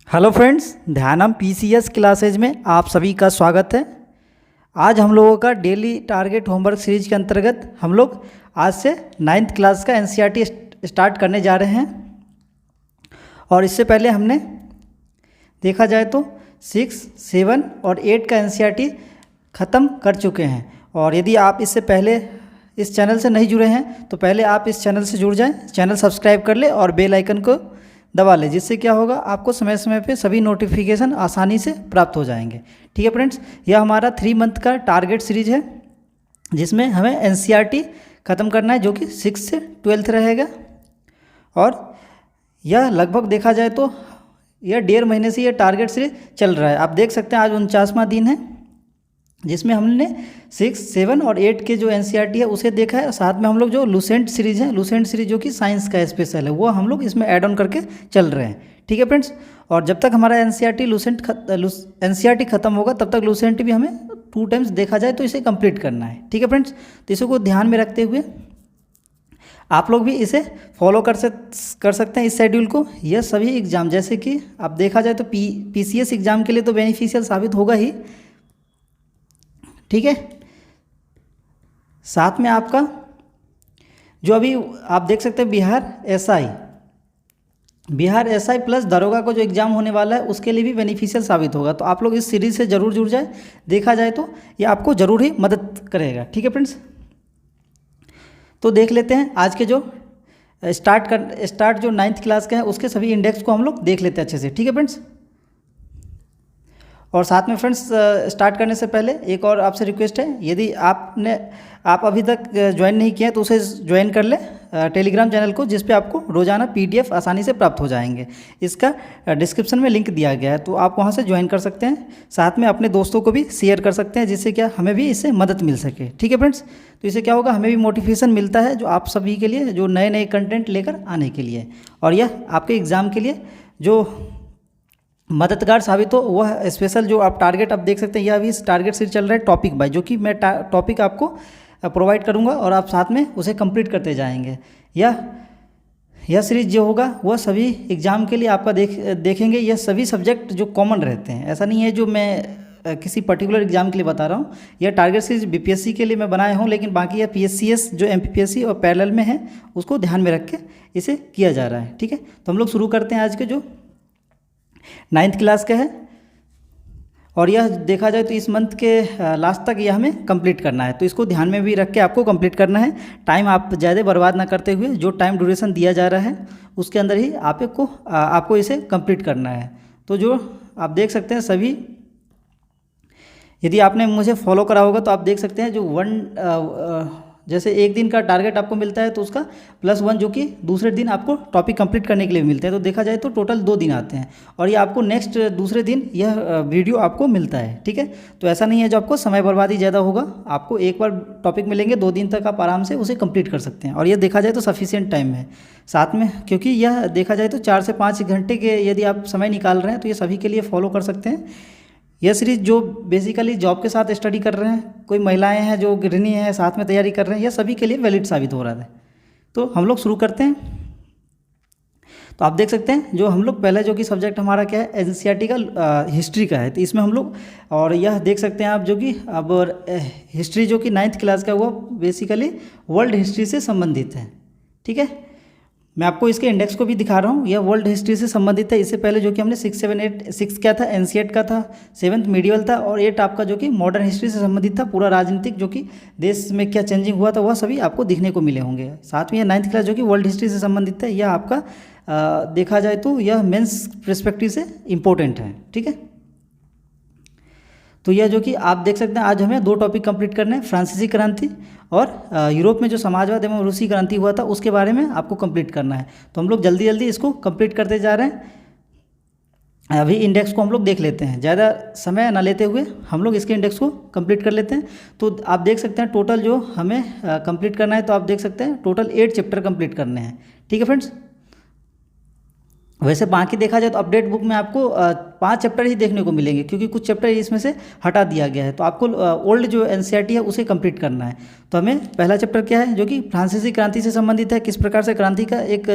Hello friends, ध्यानम PCS classes में आप सभी का स्वागत है। आज हम लोगों का डेली टारगेट होमवर्क सीरीज के अंतर्गत हम लोग आज से 9th क्लास का एनसीईआरटी स्टार्ट करने जा रहे हैं। और इससे पहले हमने देखा जाए तो 6, 7 और 8 का एनसीईआरटी ख़त्म कर चुके हैं। और यदि आप इससे पहले इस चैनल से नहीं जुड़े हैं तो पहले आप इस चैनल से जुड़ जाएं, चैनल सब्सक्राइब कर ले और बेल आइकन को दबा लें, जिससे क्या होगा आपको समय समय पे सभी नोटिफिकेशन आसानी से प्राप्त हो जाएंगे। ठीक है फ्रेंड्स, यह हमारा 3 मंथ का टारगेट सीरीज है जिसमें हमें एनसीईआरटी ख़त्म करना है, जो कि 6 से 12th रहेगा। और यह लगभग देखा जाए तो यह 1.5 महीने से यह टारगेट सीरीज चल रहा है। आप देख सकते हैं आज 49वां दिन है जिसमें हमने 6, 7 और 8 के जो एनसीईआरटी है उसे देखा है। साथ में हम लोग जो लूसेंट सीरीज है, लूसेंट सीरीज जो कि साइंस का स्पेशल है, वो हम लोग इसमें ऐड ऑन करके चल रहे हैं। ठीक है फ्रेंड्स, और जब तक हमारा एनसीईआरटी खत्म होगा तब तक लूसेंट भी हमें 2 टाइम्स देखा जाए तो इसे कंप्लीट करना है। ठीक है फ्रेंड्स, तो इसी को ध्यान में रखते हुए आप लोग भी इसे फॉलो कर सकते हैं इस शेड्यूल को। यह सभी एग्ज़ाम जैसे कि आप देखा जाए तो पीसीएस एग्ज़ाम के लिए तो बेनिफिशियल साबित होगा ही। ठीक है, साथ में आपका जो अभी आप देख सकते हैं बिहार एसआई प्लस दरोगा को जो एग्ज़ाम होने वाला है उसके लिए भी बेनिफिशियल साबित होगा। तो आप लोग इस सीरीज़ से ज़रूर जुड़ जाए। देखा जाए तो ये आपको ज़रूर ही मदद करेगा। ठीक है फ्रेंड्स, तो देख लेते हैं आज के जो स्टार्ट जो 9th क्लास का है उसके सभी इंडेक्स को हम लोग देख लेते हैं अच्छे से। ठीक है फ्रेंड्स, और साथ में फ्रेंड्स स्टार्ट करने से पहले एक और आपसे रिक्वेस्ट है, यदि आप अभी तक ज्वाइन नहीं किए हैं तो उसे ज्वाइन कर ले टेलीग्राम चैनल को, जिस पे आपको रोज़ाना पीडीएफ आसानी से प्राप्त हो जाएंगे। इसका डिस्क्रिप्शन में लिंक दिया गया है, तो आप वहां से ज्वाइन कर सकते हैं। साथ में अपने दोस्तों को भी शेयर कर सकते हैं, जिससे क्या हमें भी इससे मदद मिल सके। ठीक है फ्रेंड्स, तो इससे क्या होगा हमें भी मोटिवेशन मिलता है जो आप सभी के लिए, जो नए नए कंटेंट लेकर आने के लिए, और यह आपके एग्ज़ाम के लिए जो मददगार साबित हो वह स्पेशल जो आप टारगेट आप देख सकते हैं। यह अभी इस टारगेट सीरीज चल रहा है टॉपिक बाय, जो कि मैं टॉपिक आपको प्रोवाइड करूंगा और आप साथ में उसे कंप्लीट करते जाएंगे। यह सीरीज जो होगा वह सभी एग्ज़ाम के लिए आपका देखेंगे। यह सभी सब्जेक्ट जो कॉमन रहते हैं, ऐसा नहीं है जो मैं किसी पर्टिकुलर एग्जाम के लिए बता रहा हूँ। यह टारगेट सीरीज बीपीएससी के लिए मैं बनाया हूँ, लेकिन बाकी यह पीएससीएस जो एमपीपीएससी और पैरेलल में है उसको ध्यान में रख के इसे किया जा रहा है। ठीक है, तो हम लोग शुरू करते हैं आज के जो 9th क्लास का है। और यह देखा जाए तो इस मंथ के लास्ट तक यह हमें कंप्लीट करना है, तो इसको ध्यान में भी रख के आपको कंप्लीट करना है। टाइम आप ज़्यादा बर्बाद ना करते हुए जो टाइम ड्यूरेशन दिया जा रहा है उसके अंदर ही आपको इसे कंप्लीट करना है। तो जो आप देख सकते हैं सभी, यदि आपने मुझे फॉलो करा होगा तो आप देख सकते हैं जो जैसे एक दिन का टारगेट आपको मिलता है तो उसका +1 जो कि दूसरे दिन आपको टॉपिक कंप्लीट करने के लिए मिलते हैं। तो देखा जाए तो टोटल 2 दिन आते हैं, और ये आपको नेक्स्ट दूसरे दिन यह वीडियो आपको मिलता है। ठीक है, तो ऐसा नहीं है जो आपको समय बर्बादी ज़्यादा होगा। आपको एक बार टॉपिक मिलेंगे, 2 दिन तक आप आराम से उसे कंप्लीट कर सकते हैं, और यह देखा जाए तो सफिशियंट टाइम है साथ में, क्योंकि यह देखा जाए तो 4 से 5 घंटे के यदि आप समय निकाल रहे हैं तो ये सभी के लिए फॉलो कर सकते हैं। यह सीरीज जो बेसिकली जॉब के साथ स्टडी कर रहे हैं, कोई महिलाएं हैं जो गृहिणी हैं साथ में तैयारी कर रहे हैं, यह सभी के लिए वैलिड साबित हो रहा है। तो हम लोग शुरू करते हैं। तो आप देख सकते हैं जो हम लोग पहले जो कि सब्जेक्ट हमारा क्या है एनसीईआरटी का हिस्ट्री का है, तो इसमें हम लोग, और यह देख सकते हैं आप जो कि अब हिस्ट्री जो कि 9th क्लास का वो बेसिकली वर्ल्ड हिस्ट्री से संबंधित है। ठीक है, मैं आपको इसके इंडेक्स को भी दिखा रहा हूँ। यह वर्ल्ड हिस्ट्री से संबंधित है। इससे पहले जो कि हमने 6, 7, 8, 6 क्या था एंशिएंट का था, 7th मीडिवल था, और 8 आपका जो कि मॉडर्न हिस्ट्री से संबंधित था। पूरा राजनीतिक जो कि देश में क्या चेंजिंग हुआ था वह सभी आपको दिखने को मिले होंगे। साथ में यह 9th क्लास जो कि वर्ल्ड हिस्ट्री से संबंधित है, यह आपका देखा जाए तो यह मेंस पर्सपेक्टिव से इम्पोर्टेंट है। ठीक है, तो यह जो कि आप देख सकते हैं आज हमें 2 टॉपिक कंप्लीट करने हैं, फ्रांसीसी क्रांति और यूरोप में जो समाजवाद एवं रूसी क्रांति हुआ था उसके बारे में आपको कंप्लीट करना है। तो हम लोग जल्दी जल्दी इसको कंप्लीट करते जा रहे हैं। अभी इंडेक्स को हम लोग देख लेते हैं, ज़्यादा समय ना लेते हुए हम लोग इसके इंडेक्स को कंप्लीट कर लेते हैं। तो आप देख सकते हैं टोटल जो हमें कंप्लीट करना है, तो आप देख सकते हैं टोटल 8 चैप्टर कंप्लीट करने हैं। ठीक है फ्रेंड्स, वैसे बाकी देखा जाए तो अपडेट बुक में आपको 5 चैप्टर ही देखने को मिलेंगे, क्योंकि कुछ चैप्टर इसमें से हटा दिया गया है। तो आपको ओल्ड जो एनसीईआरटी है उसे कंप्लीट करना है। तो हमें पहला चैप्टर क्या है, जो कि फ्रांसीसी क्रांति से संबंधित है, किस प्रकार से क्रांति का एक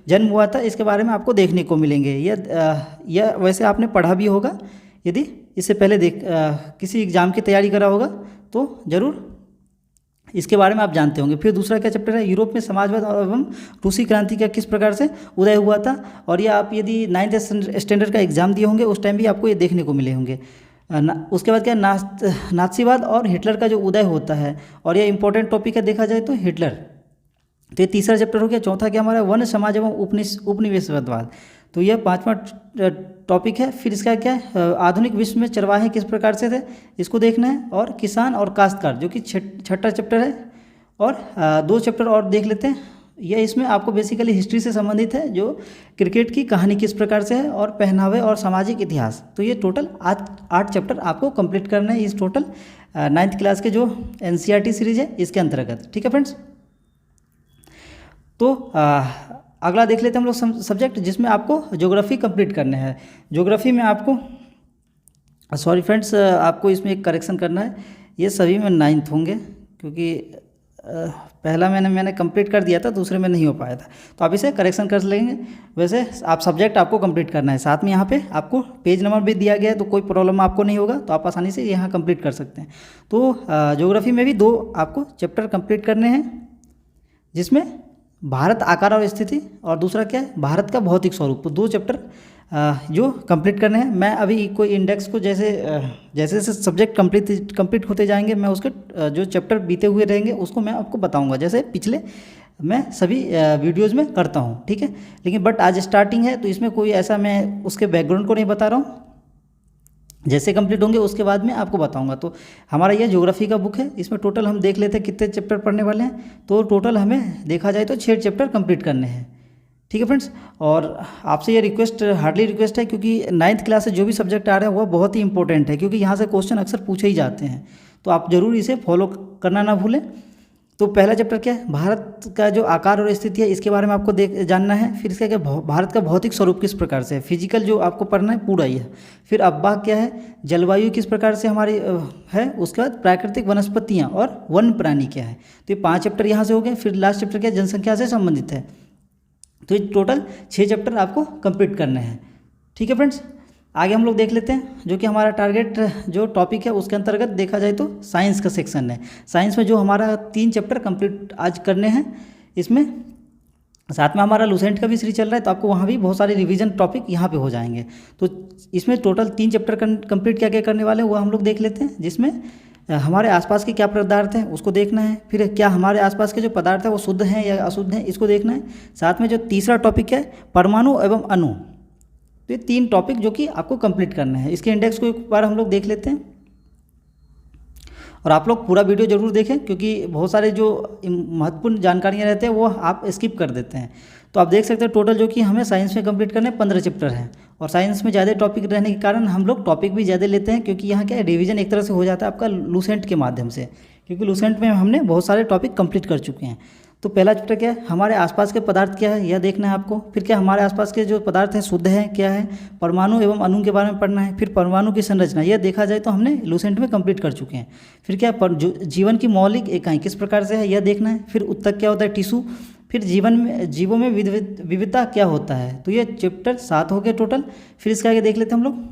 जन्म हुआ था, इसके बारे में आपको देखने को मिलेंगे। यह वैसे आपने पढ़ा भी होगा, यदि इससे पहले किसी एग्ज़ाम की तैयारी करा होगा तो ज़रूर इसके बारे में आप जानते होंगे। फिर दूसरा क्या चैप्टर है, यूरोप में समाजवाद एवं रूसी क्रांति का किस प्रकार से उदय हुआ था। और ये आप यदि 9th स्टैंडर्ड का एग्जाम दिए होंगे उस टाइम भी आपको ये देखने को मिले होंगे। उसके बाद क्या, नाथसीवाद और हिटलर का जो उदय होता है, और ये इंपॉर्टेंट टॉपिक है देखा जाए तो हिटलर। तो ये तीसरा चैप्टर हो गया। चौथा क्या हमारा, वन समाज एवं उपनिवेशवाद। तो यह 5वां टॉपिक है। फिर इसका क्या है, आधुनिक विश्व में चरवाहे किस प्रकार से थे, इसको देखना है। और किसान और काश्तकार, जो कि छठा चैप्टर है। और 2 चैप्टर और देख लेते हैं। यह इसमें आपको बेसिकली हिस्ट्री से संबंधित है, जो क्रिकेट की कहानी किस प्रकार से है, और पहनावे और सामाजिक इतिहास। तो ये टोटल 8 चैप्टर आपको कंप्लीट करना है इस टोटल 9th क्लास के जो एनसीईआरटी सीरीज है इसके अंतर्गत। ठीक है फ्रेंड्स। तो अगला देख लेते हैं हम लोग सब्जेक्ट, जिसमें आपको ज्योग्राफी कंप्लीट करने हैं। ज्योग्राफी में आपको सॉरी फ्रेंड्स, आपको इसमें एक करेक्शन करना है। ये सभी में 9th होंगे, क्योंकि पहला मैंने कंप्लीट कर दिया था, दूसरे में नहीं हो पाया था। तो आप इसे करेक्शन कर लेंगे। वैसे आप सब्जेक्ट आपको कंप्लीट करना है। साथ में यहाँ पे आपको पेज नंबर भी दिया गया है, तो कोई प्रॉब्लम आपको नहीं होगा, तो आप आसानी से यहाँ कंप्लीट कर सकते हैं। तो ज्योग्राफी में भी 2 आपको चैप्टर कंप्लीट करने हैं, जिसमें भारत आकार और स्थिति, और दूसरा क्या है, भारत का भौतिक स्वरूप। तो 2 चैप्टर जो कंप्लीट करने हैं। मैं अभी कोई इंडेक्स को जैसे जैसे सब्जेक्ट कंप्लीट होते जाएंगे, मैं उसके जो चैप्टर बीते हुए रहेंगे उसको मैं आपको बताऊंगा, जैसे पिछले मैं सभी वीडियोज़ में करता हूँ। ठीक है। लेकिन बट आज स्टार्टिंग है, तो इसमें कोई ऐसा मैं उसके बैकग्राउंड को नहीं बता रहा हूँ। जैसे कंप्लीट होंगे उसके बाद में आपको बताऊंगा। तो हमारा ये ज्योग्राफी का बुक है, इसमें टोटल हम देख लेते हैं कितने चैप्टर पढ़ने वाले हैं। तो टोटल हमें देखा जाए तो 6 चैप्टर कंप्लीट करने हैं। ठीक है फ्रेंड्स। और आपसे ये रिक्वेस्ट, हार्डली रिक्वेस्ट है, क्योंकि 9th क्लास से जो भी सब्जेक्ट आ रहे हैं वो बहुत ही इंपॉर्टेंट है, क्योंकि यहाँ से क्वेश्चन अक्सर पूछे ही जाते हैं। तो आप ज़रूर इसे फॉलो करना ना भूलें। तो पहला चैप्टर क्या है, भारत का जो आकार और स्थिति है इसके बारे में आपको जानना है। फिर इसका क्या, भारत का भौतिक स्वरूप किस प्रकार से है, फिजिकल जो आपको पढ़ना है पूरा ही है। फिर अब्बा क्या है, जलवायु किस प्रकार से हमारी है। उसके बाद प्राकृतिक वनस्पतियाँ और वन प्राणी क्या है। तो ये 5 चैप्टर यहाँ से हो गए। फिर लास्ट चैप्टर क्या है, जनसंख्या से संबंधित है। तो ये टोटल 6 चैप्टर आपको कंप्लीट करने हैं। ठीक है फ्रेंड्स। आगे हम लोग देख लेते हैं, जो कि हमारा टारगेट जो टॉपिक है उसके अंतर्गत देखा जाए तो साइंस का सेक्शन है। साइंस में जो हमारा 3 चैप्टर कंप्लीट आज करने हैं, इसमें साथ में हमारा लूसेंट का भी सीरीज चल रहा है, तो आपको वहाँ भी बहुत सारे रिवीजन टॉपिक यहाँ पे हो जाएंगे। तो इसमें टोटल 3 चैप्टर कंप्लीट क्या क्या करने वाले हैं वो हम लोग देख लेते हैं, जिसमें हमारे आसपास के क्या पदार्थ हैं उसको देखना है। फिर क्या हमारे आसपास के जो पदार्थ है वो शुद्ध हैं या अशुद्ध हैं, इसको देखना है। साथ में जो तीसरा टॉपिक है, परमाणु एवं अणु। तो ये 3 टॉपिक जो कि आपको कंप्लीट करना है। इसके इंडेक्स को एक बार हम लोग देख लेते हैं, और आप लोग पूरा वीडियो जरूर देखें, क्योंकि बहुत सारे जो महत्वपूर्ण जानकारियाँ रहते हैं वो आप स्किप कर देते हैं। तो आप देख सकते हैं टोटल जो कि हमें साइंस में कंप्लीट करने 15 चैप्टर हैं। और साइंस में ज़्यादा टॉपिक रहने के कारण हम लोग टॉपिक भी ज़्यादा लेते हैं, क्योंकि यहाँ क्या है, रिवीजन एक तरह से हो जाता है आपका लूसेंट के माध्यम से, क्योंकि लूसेंट में हमने बहुत सारे टॉपिक कंप्लीट कर चुके हैं। तो पहला चैप्टर क्या है, हमारे आसपास के पदार्थ क्या है यह देखना है आपको। फिर क्या हमारे आसपास के जो पदार्थ हैं शुद्ध हैं क्या है, परमाणु एवं अणु के बारे में पढ़ना है। फिर परमाणु की संरचना, यह देखा जाए तो हमने लूसेंट में कंप्लीट कर चुके हैं। फिर क्या जीवन की मौलिक इकाई किस प्रकार से है यह देखना है। फिर उत्तक क्या होता है, टिश्यू। फिर जीवों में विविधता क्या होता है। तो ये चैप्टर 7 हो गए टोटल। फिर इसके आगे देख लेते हैं हम लोग,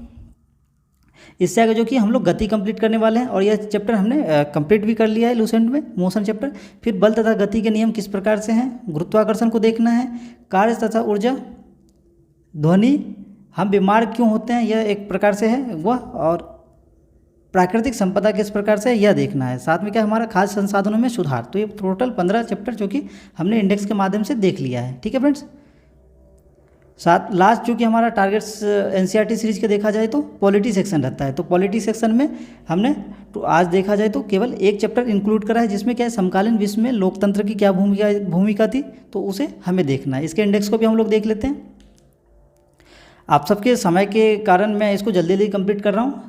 इससे आगे जो कि हम लोग गति कंप्लीट करने वाले हैं, और यह चैप्टर हमने कंप्लीट भी कर लिया है लूसेंट में, मोशन चैप्टर। फिर बल तथा गति के नियम किस प्रकार से हैं, गुरुत्वाकर्षण को देखना है। कार्य तथा ऊर्जा, ध्वनि, हम बीमार क्यों होते हैं यह एक प्रकार से है वह, और प्राकृतिक संपदा किस प्रकार से यह देखना है। साथ में क्या हमारा खाद्य संसाधनों में सुधार। तो ये टोटल 15 चैप्टर जो कि हमने इंडेक्स के माध्यम से देख लिया है। ठीक है फ्रेंड्स। साथ लास्ट जो कि हमारा टारगेट्स एनसीईआरटी सीरीज के देखा जाए तो पॉलिटी सेक्शन रहता है। तो पॉलिटी सेक्शन में हमने तो आज देखा जाए तो केवल एक चैप्टर इंक्लूड करा है, जिसमें क्या है, समकालीन विश्व में लोकतंत्र की क्या भूमिका थी, तो उसे हमें देखना है। इसके इंडेक्स को भी हम लोग देख लेते हैं। आप सबके समय के कारण मैं इसको जल्दी जल्दी कंप्लीट कर रहा हूँ।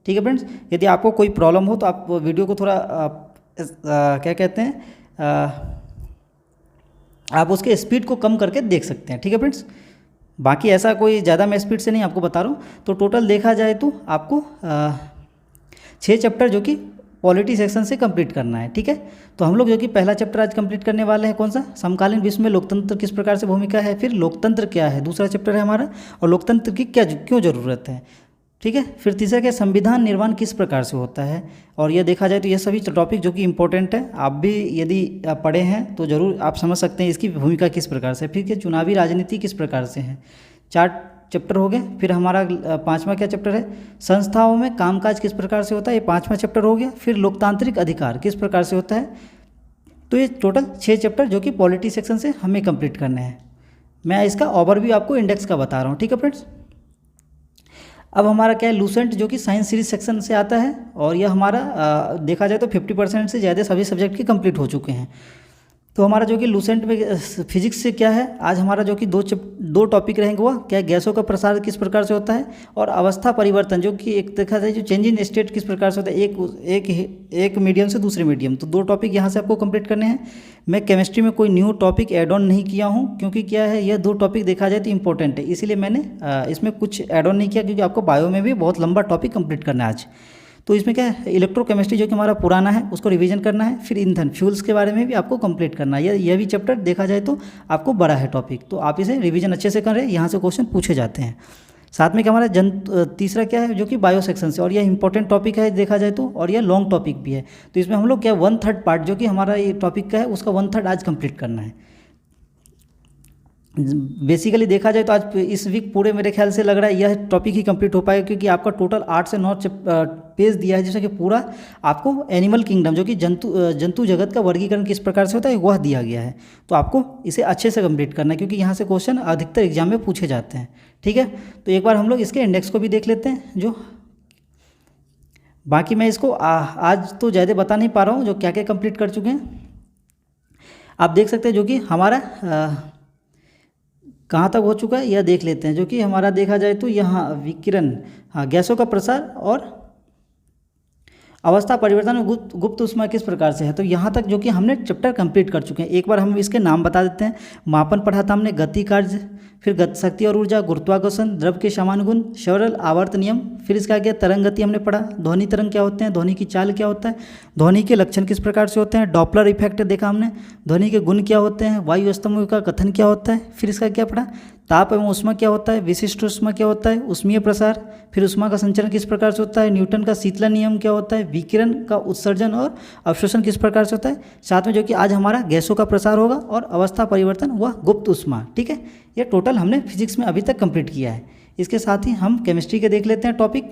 ठीक है फ्रेंड्स। यदि आपको कोई प्रॉब्लम हो तो आप वीडियो को थोड़ा क्या कहते हैं, आप उसके स्पीड को कम करके देख सकते हैं। ठीक है फ्रेंड्स। बाकी ऐसा कोई ज़्यादा मैं स्पीड से नहीं आपको बता रहा हूँ। तो टोटल देखा जाए तो आपको 6 चैप्टर जो कि पॉलिटी सेक्शन से कंप्लीट करना है, ठीक है। तो हम लोग जो कि पहला चैप्टर आज कंप्लीट करने वाले हैं, कौन सा, समकालीन विश्व में लोकतंत्र किस प्रकार से भूमिका है, फिर लोकतंत्र क्या है, दूसरा चैप्टर है हमारा, और लोकतंत्र की क्यों ज़रूरत है, ठीक है। फिर तीसरा क्या, संविधान निर्माण किस प्रकार से होता है। और यह देखा जाए तो ये सभी टॉपिक जो कि इंपॉर्टेंट है, आप भी यदि आप पढ़े हैं तो ज़रूर आप समझ सकते हैं इसकी भूमिका किस प्रकार से। फिर क्या, चुनावी राजनीति किस प्रकार से है। 4 चैप्टर हो गए। फिर हमारा 5वां क्या चैप्टर है, संस्थाओं में कामकाज किस प्रकार से होता है, ये 5वां चैप्टर हो गया। फिर लोकतांत्रिक अधिकार किस प्रकार से होता है। तो ये टोटल 6 चैप्टर जो कि पॉलिटी सेक्शन से हमें कंप्लीट करने हैं। मैं इसका ओवरव्यू आपको इंडेक्स का बता रहा हूँ, ठीक है फ्रेंड्स। अब हमारा क्या है, लूसेंट जो कि साइंस सीरीज सेक्शन से आता है, और यह हमारा देखा जाए तो 50% से ज़्यादा सभी सब्जेक्ट के कंप्लीट हो चुके हैं। तो हमारा जो कि लूसेंट में फिजिक्स से क्या है, आज हमारा जो कि दो टॉपिक रहेंगे, वह क्या, गैसों का प्रसार किस प्रकार से होता है, और अवस्था परिवर्तन जो कि एक देखा जाए जो चेंज इन स्टेट किस प्रकार से होता है, एक मीडियम से दूसरे मीडियम। तो 2 टॉपिक यहाँ से आपको कंप्लीट करने हैं। मैं केमिस्ट्री में कोई न्यू टॉपिक ऐड ऑन नहीं किया हूँ, क्योंकि क्या है, यह 2 टॉपिक देखा जाए तो इंपॉर्टेंट है, इसीलिए मैंने इसमें कुछ ऐड ऑन नहीं किया, क्योंकि आपको बायो में भी बहुत लंबा टॉपिक कंप्लीट करना है आज। तो इसमें क्या है, इलेक्ट्रोकेमिस्ट्री जो कि हमारा पुराना है उसको रिवीजन करना है। फिर ईंधन फ्यूल्स के बारे में भी आपको कंप्लीट करना है। यह भी चैप्टर देखा जाए तो आपको बड़ा है टॉपिक, तो आप इसे रिवीजन अच्छे से करें, यहाँ से क्वेश्चन पूछे जाते हैं। साथ में क्या हमारा तीसरा क्या है, जो कि बायो सेक्शन से, और यह इंपॉर्टेंट टॉपिक है देखा जाए तो, और यह लॉन्ग टॉपिक भी है। तो इसमें हम लोग क्या 1/3 पार्ट जो कि हमारा ये टॉपिक का है उसका 1/3 आज कंप्लीट करना है। बेसिकली देखा जाए तो आज इस वीक पूरे मेरे ख्याल से लग रहा है यह टॉपिक ही कंप्लीट हो पाएगा, क्योंकि आपका टोटल 8 से 9 पेज दिया है, जिसमें कि पूरा आपको एनिमल किंगडम जो कि जंतु जगत का वर्गीकरण किस प्रकार से होता है वह दिया गया है। तो आपको इसे अच्छे से कंप्लीट करना है, क्योंकि यहाँ से क्वेश्चन अधिकतर एग्जाम में पूछे जाते हैं, ठीक है। तो एक बार हम लोग इसके इंडेक्स को भी देख लेते हैं। जो बाकी मैं इसको आज तो ज़्यादा बता नहीं पा रहा हूँ जो क्या क्या कंप्लीट कर चुके हैं। आप देख सकते हैं जो कि हमारा कहाँ तक हो चुका है यह देख लेते हैं। जो कि हमारा देखा जाए तो यहाँ विकिरण, हाँ, गैसों का प्रसार और अवस्था परिवर्तन में गुप्त ऊष्मा किस प्रकार से है। तो यहाँ तक जो कि हमने चैप्टर कंप्लीट कर चुके हैं। एक बार हम इसके नाम बता देते हैं। मापन पढ़ा था हमने, गति कार्य, फिर गति शक्ति और ऊर्जा, गुरुत्वाकर्षण, द्रव के समान गुण, सरल आवर्त नियम। फिर इसका क्या, तरंग गति हमने पढ़ा, ध्वनि तरंग क्या होते हैं, ध्वनि की चाल क्या होता है, ध्वनि के लक्षण किस प्रकार से होते हैं, डॉपलर इफेक्ट देखा हमने, ध्वनि के गुण क्या होते हैं, वायु स्तंभ का कथन क्या होता है। फिर इसका क्या पढ़ा, ताप एवं ऊष्मा क्या होता है, विशिष्ट ऊष्मा क्या होता है, ऊष्मीय प्रसार, फिर ऊष्मा का संचरण किस प्रकार से होता है, न्यूटन का शीतलन नियम क्या होता है, विकिरण का उत्सर्जन और अवशोषण किस प्रकार से होता है। साथ में जो कि आज हमारा गैसों का प्रसार होगा और अवस्था परिवर्तन व गुप्त ऊष्मा, ठीक है। ये टोटल हमने फिजिक्स में अभी तक कंप्लीट किया है। इसके साथ ही हम केमिस्ट्री के देख लेते हैं टॉपिक।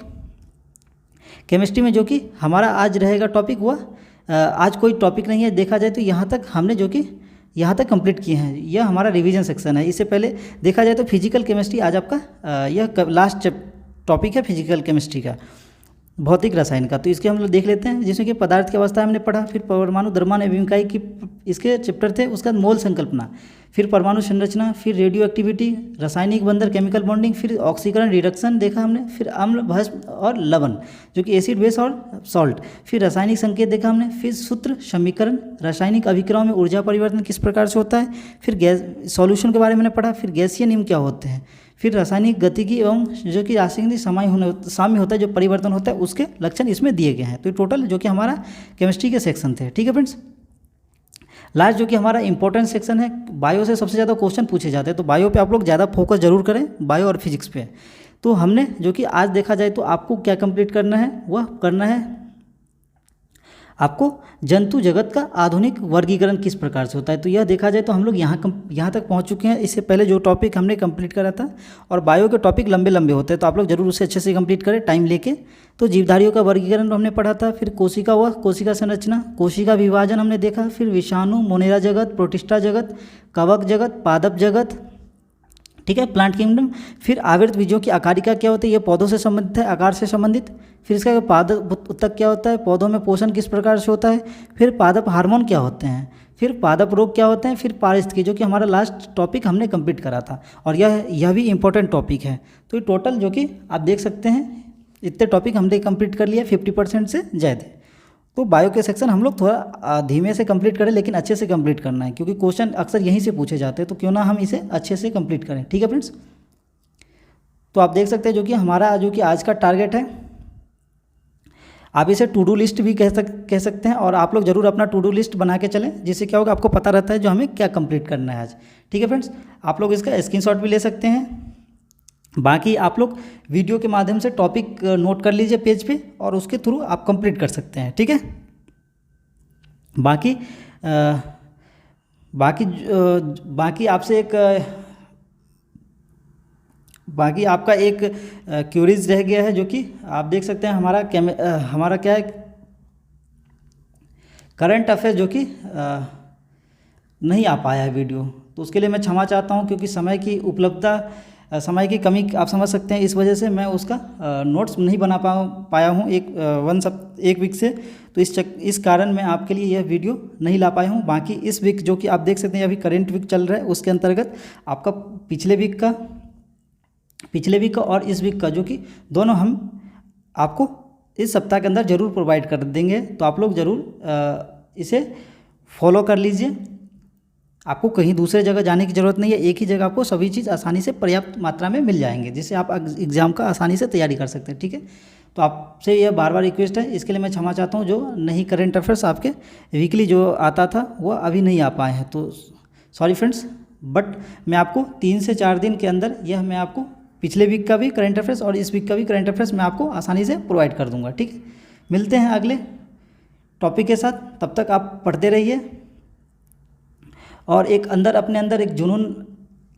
केमिस्ट्री में जो कि हमारा आज रहेगा टॉपिक वह आज कोई टॉपिक नहीं है, देखा जाए तो यहाँ तक हमने जो कि यहाँ तक कंप्लीट किए हैं। यह हमारा रिवीजन सेक्शन है। इससे पहले देखा जाए तो फिजिकल केमिस्ट्री आज आपका यह लास्ट टॉपिक है फिजिकल केमिस्ट्री का, भौतिक रसायन का। तो इसके हम लोग देख लेते हैं, जिसमें कि पदार्थ की अवस्था हमने पढ़ा, फिर परमाणु द्रव्यमान एवं इकाई की इसके चैप्टर थे। उसका मोल संकल्पना, फिर परमाणु संरचना, फिर रेडियो एक्टिविटी, रासायनिक बंधन, केमिकल बॉन्डिंग, फिर ऑक्सीकरण रिडक्शन देखा हमने, फिर अम्ल भस्म और लवण जो कि एसिड बेस और सॉल्ट, फिर रासायनिक संकेत देखा हमने, फिर सूत्र समीकरण, रासायनिक अभिक्रियाओं में ऊर्जा परिवर्तन किस प्रकार से होता है, फिर गैस सॉल्यूशन के बारे में पढ़ा, फिर गैसीय नियम क्या होते हैं, फिर रासायनिक गतिकी एवं जो कि रासायनिक साम्य होता है, जो परिवर्तन होता है उसके लक्षण इसमें दिए गए हैं। तो टोटल जो कि हमारा केमिस्ट्री के सेक्शन थे, ठीक है फ्रेंड्स। लास्ट जो कि हमारा इंपॉर्टेंट सेक्शन है, बायो से सबसे ज़्यादा क्वेश्चन पूछे जाते हैं, तो बायो पे आप लोग ज़्यादा फोकस जरूर करें, बायो और फिजिक्स पे। तो हमने जो कि आज देखा जाए तो आपको क्या कंप्लीट करना है, वह करना है आपको जंतु जगत का आधुनिक वर्गीकरण किस प्रकार से होता है। तो यह देखा जाए तो हम लोग यहाँ तक पहुँच चुके हैं। इससे पहले जो टॉपिक हमने कंप्लीट करा था, और बायो के टॉपिक लंबे लंबे होते हैं, तो आप लोग जरूर उसे अच्छे से कंप्लीट करें टाइम लेके। तो जीवधारियों का वर्गीकरण हमने पढ़ा था, फिर कोशिका व कोशिका संरचना, कोशिका विभाजन हमने देखा, फिर विषाणु, मोनेरा जगत, प्रोटिस्टा जगत, कवक जगत, पादप जगत, ठीक है, प्लांट किंगडम। फिर आवृत बीजों की आकारिका क्या होती है, ये पौधों से संबंधित है, आकार से संबंधित। फिर इसका पादप उत्तक क्या होता है, पौधों में पोषण किस प्रकार से होता है। फिर पादप हार्मोन क्या होते हैं, फिर पादप रोग क्या होते हैं, फिर पारिस्थितिकी जो कि हमारा लास्ट टॉपिक हमने कंप्लीट करा था, और यह भी इंपॉर्टेंट टॉपिक है। तो ये टोटल जो कि आप देख सकते हैं इतने टॉपिक हमने कंप्लीट कर लिया, 50% से ज़्यादा। तो बायो के सेक्शन हम लोग थोड़ा धीमे से कंप्लीट करें, लेकिन अच्छे से कंप्लीट करना है, क्योंकि क्वेश्चन अक्सर यहीं से पूछे जाते हैं, तो क्यों ना हम इसे अच्छे से कंप्लीट करें, ठीक है फ्रेंड्स। तो आप देख सकते हैं जो कि हमारा जो कि आज का टारगेट है, आप इसे टू डू लिस्ट भी कह सकते हैं। और आप लोग ज़रूर अपना टू डू लिस्ट बना के चलें, जिससे क्या होगा आपको पता रहता है जो हमें क्या कंप्लीट करना है आज। ठीक है फ्रेंड्स, आप लोग इसका स्क्रीनशॉट भी ले सकते हैं। बाकी आप लोग वीडियो के माध्यम से टॉपिक नोट कर लीजिए पेज पे, और उसके थ्रू आप कंप्लीट कर सकते हैं। ठीक है, बाकी बाकी आपसे एक बाकी आपका एक क्यूरीज रह गया है, जो कि आप देख सकते हैं हमारा क्या है, करंट अफेयर जो कि नहीं आ पाया है वीडियो। तो उसके लिए मैं क्षमा चाहता हूं, क्योंकि समय की उपलब्धता, समय की कमी आप समझ सकते हैं, इस वजह से मैं उसका नोट्स नहीं बना पाया हूं एक वीक से। तो इस कारण मैं आपके लिए यह वीडियो नहीं ला पाया हूं। बाकी इस वीक जो कि आप देख सकते हैं अभी करंट वीक चल रहा है, उसके अंतर्गत आपका पिछले वीक का और इस वीक का जो कि दोनों हम आपको इस सप्ताह के अंदर ज़रूर प्रोवाइड कर देंगे। तो आप लोग ज़रूर इसे फॉलो कर लीजिए। आपको कहीं दूसरे जगह जाने की ज़रूरत नहीं है, एक ही जगह आपको सभी चीज़ आसानी से पर्याप्त मात्रा में मिल जाएंगे, जिससे आप एग्ज़ाम का आसानी से तैयारी कर सकते हैं। ठीक है, तो आपसे यह बार बार रिक्वेस्ट है, इसके लिए मैं क्षमा चाहता हूँ। जो नहीं करंट अफेयर्स आपके वीकली जो आता था वो अभी नहीं आ पाए हैं, तो सॉरी फ्रेंड्स, बट मैं आपको 3 से 4 दिन के अंदर यह मैं आपको पिछले वीक का भी करंट अफेयर्स और इस वीक का भी करंट अफेयर्स मैं आपको आसानी से प्रोवाइड कर दूंगा। ठीक है, मिलते हैं अगले टॉपिक के साथ, तब तक आप पढ़ते रहिए और अपने अंदर एक जुनून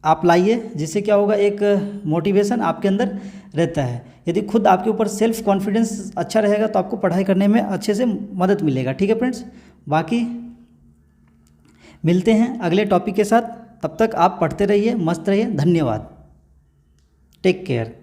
आप लाइए, जिससे क्या होगा, एक मोटिवेशन आपके अंदर रहता है। यदि खुद आपके ऊपर सेल्फ कॉन्फिडेंस अच्छा रहेगा तो आपको पढ़ाई करने में अच्छे से मदद मिलेगा। ठीक है फ्रेंड्स, बाकी मिलते हैं अगले टॉपिक के साथ, तब तक आप पढ़ते रहिए, मस्त रहिए। धन्यवाद, टेक केयर।